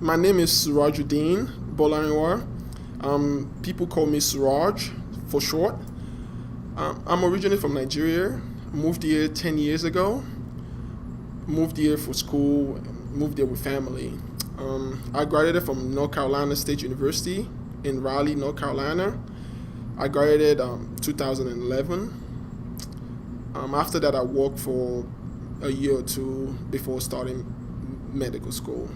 My name is Surajudeen Bolarinwa. People call me Suraj for short. I'm originally from Nigeria. Moved here 10 years ago. Moved here for school. Moved here with family. I graduated from North Carolina State University in Raleigh, North Carolina. I graduated 2011. After that, I worked for a year or two before starting medical school.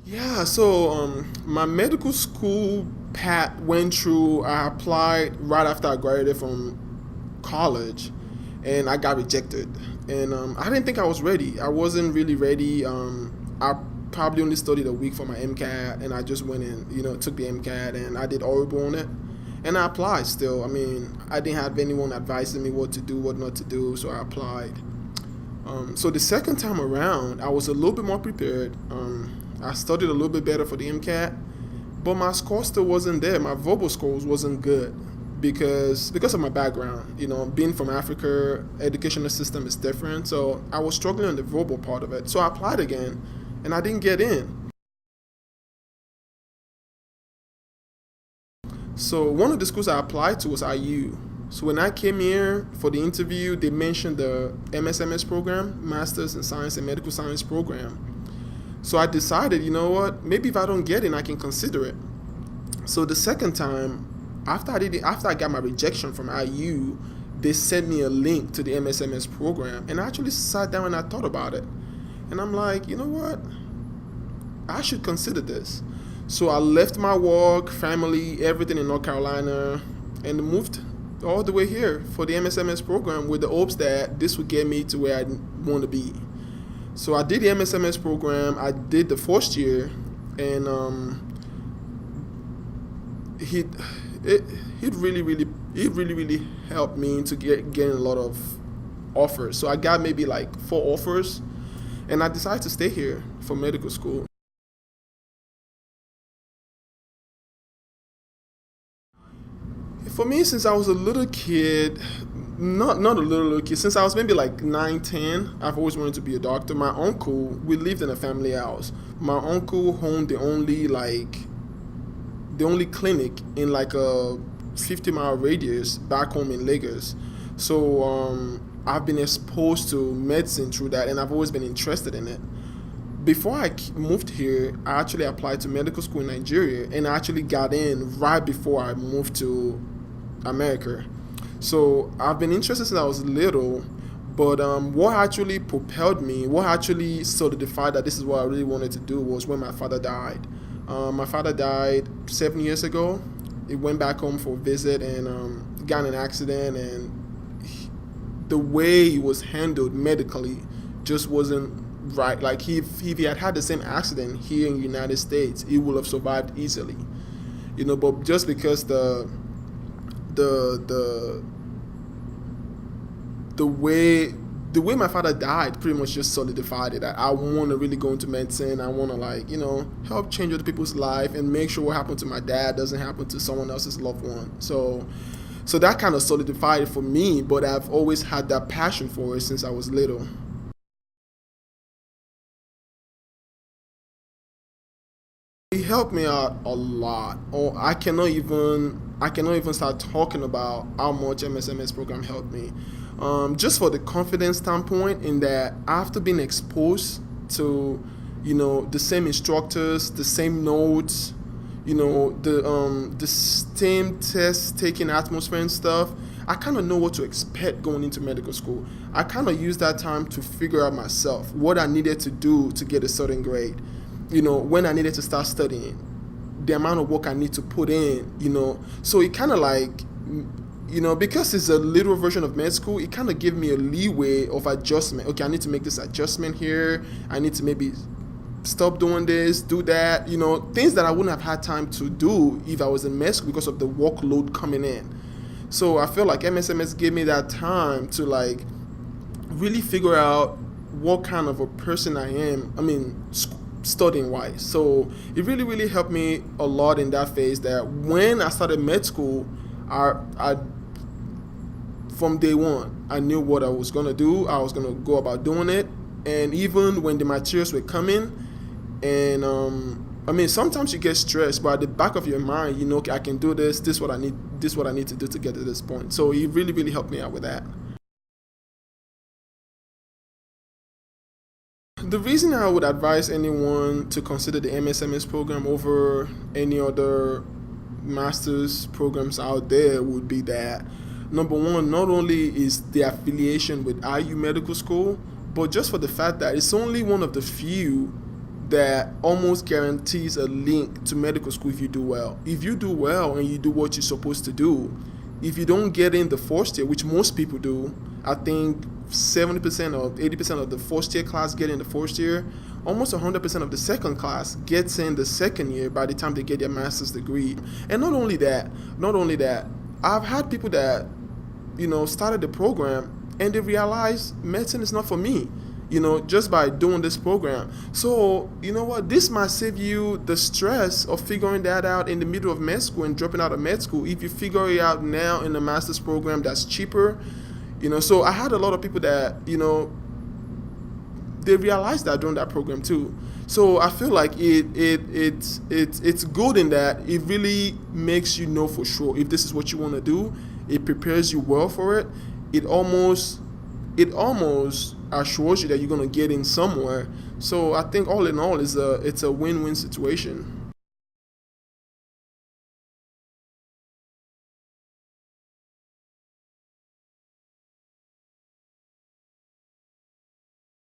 Yeah, so my medical school path went through. I applied right after I graduated from college, and I got rejected. And I didn't think I was ready. I wasn't really ready. I probably only studied a week for my MCAT, and I just went and took the MCAT, and I did horrible on it. And I applied still. I mean, I didn't have anyone advising me what to do, what not to do, so I applied. So the second time around, I was a little bit more prepared. I studied a little bit better for the MCAT, but my score still wasn't there. My verbal scores wasn't good because of my background. Being from Africa, educational system is different. So I was struggling on the verbal part of it. So I applied again, and I didn't get in. So one of the schools I applied to was IU. So when I came here for the interview, they mentioned the MSMS program, Masters in Science and Medical Science program. So I decided, you know what, maybe if I don't get in, I can consider it. So the second time, after I got my rejection from IU, they sent me a link to the MSMS program, and I actually sat down and I thought about it. And I'm like, you know what, I should consider this. So I left my work, family, everything in North Carolina, and moved all the way here for the MSMS program with the hopes that this would get me to where I want to be. So I did the MSMS program. I did the first year, and it really helped me into getting a lot of offers. So I got maybe like 4 offers, and I decided to stay here for medical school. For me, since I was a little kid, not a little kid, since I was maybe like 9, 10, I've always wanted to be a doctor. My uncle, we lived in a family house. My uncle owned the only clinic in like a 50-mile radius back home in Lagos. So I've been exposed to medicine through that, and I've always been interested in it. Before I moved here, I actually applied to medical school in Nigeria, and I actually got in right before I moved to America. So I've been interested since I was little, but what actually propelled me, what actually solidified that this is what I really wanted to do was when my father died. My father died 7 years ago. He went back home for a visit and got in an accident, and the way he was handled medically just wasn't right. Like if he had the same accident here in the United States, he would have survived easily. But just because the way my father died pretty much just solidified it. I want to really go into medicine. I want to help change other people's life and make sure what happened to my dad doesn't happen to someone else's loved one. So that kind of solidified it for me, but I've always had that passion for it since I was little. It helped me out a lot. I cannot even start talking about how much MSMS program helped me. Just for the confidence standpoint, in that after being exposed to, the same instructors, the same notes, the same test taking atmosphere and stuff, I kind of know what to expect going into medical school. I kind of used that time to figure out myself what I needed to do to get a certain grade. When I needed to start studying, the amount of work I need to put in, So it kind of because it's a literal version of med school, it kind of gave me a leeway of adjustment. Okay, I need to make this adjustment here. I need to maybe stop doing this, do that, things that I wouldn't have had time to do if I was in med school because of the workload coming in. So I feel like MSMS gave me that time to really figure out what kind of a person I am. Studying wise. So it really helped me a lot in that phase, that when I started med school, I from day one, I knew what I was gonna do. I was gonna go about doing it, and even when the materials were coming, and I mean, sometimes you get stressed, but at the back of your mind, you know, okay, I can do this. This is what I need. This is what I need to do to get to this point. So it really, really helped me out with that. The reason I would advise anyone to consider the MSMS program over any other master's programs out there would be that, number one, not only is the affiliation with IU Medical School, but just for the fact that it's only one of the few that almost guarantees a link to medical school if you do well. If you do well and you do what you're supposed to do, if you don't get in the first year, which most people do, I think 70% or 80% of the first year class get in the first year, almost 100% of the second class gets in the second year by the time they get their master's degree. And not only that, I've had people that, you know, started the program and they realized medicine is not for me, you know, just by doing this program. So, you know what, this might save you the stress of figuring that out in the middle of med school and dropping out of med school if you figure it out now in a master's program that's cheaper. You know, so I had a lot of people that, you know, they realized that during that program too. So I feel like it's good in that it really makes you know for sure if this is what you want to do. It prepares you well for it. It almost assures you that you're gonna get in somewhere. So I think all in all, it's a win-win situation.